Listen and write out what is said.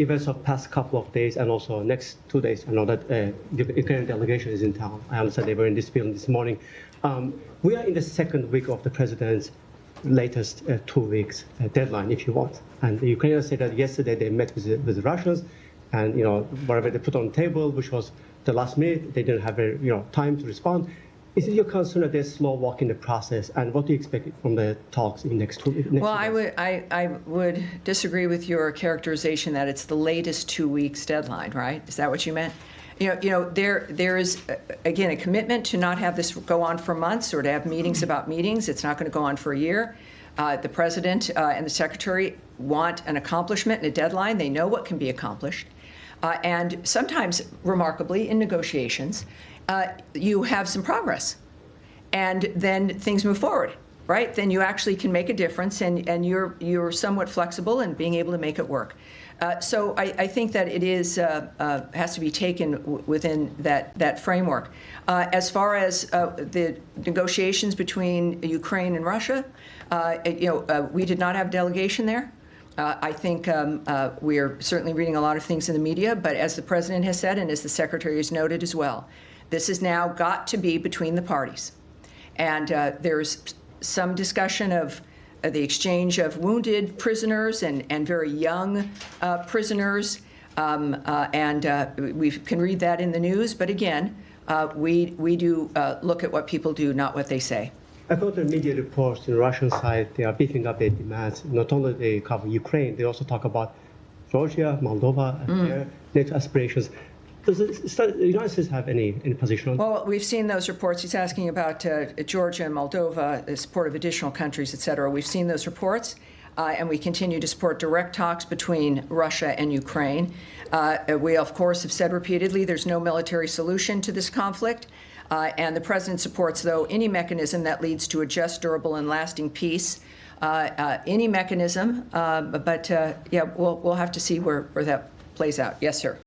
events of past couple of days and also next 2 days. I know that the Ukrainian delegation is in town. I understand they were in this building this morning. We are in the second week of the president's latest 2 weeks deadline, if you want. And the Ukrainians said that yesterday they met with the Russians, and whatever they put on the table, which was the last minute, they didn't have time to respond. Is it your concern that they're slow walking the process, and what do you expect from the talks in next 2 weeks? Well, I would disagree with your characterization that it's the latest 2 weeks deadline, right? Is that what you meant? There is, again, a commitment to not have this go on for months or to have meetings about meetings. It's not going to go on for a year. The president and the secretary want an accomplishment and a deadline. They know what can be accomplished. And sometimes, remarkably, in negotiations, you have some progress, and then things move forward, right? Then you actually can make a difference, and you're somewhat flexible in being able to make it work. So I think that it is has to be taken within that framework. As far as the negotiations between Ukraine and Russia, we did not have a delegation there. I think we are certainly reading a lot of things in the media, but as the president has said, and as the secretary has noted as well, this has now got to be between the parties. And there's some discussion of the exchange of wounded prisoners and very young prisoners, and we can read that in the news. But again, we do look at what people do, not what they say. About the media reports on the Russian side, they are beefing up their demands. Not only they cover Ukraine, they also talk about Georgia, Moldova, and their NATO aspirations. Does the United States have any position on that? Well, we've seen those reports. He's asking about Georgia and Moldova, the support of additional countries, et cetera. We've seen those reports, and we continue to support direct talks between Russia and Ukraine. We, of course, have said repeatedly there's no military solution to this conflict. And the president supports, though, any mechanism that leads to a just, durable, and lasting peace. Any mechanism, but yeah, we'll have to see where that plays out. Yes, sir.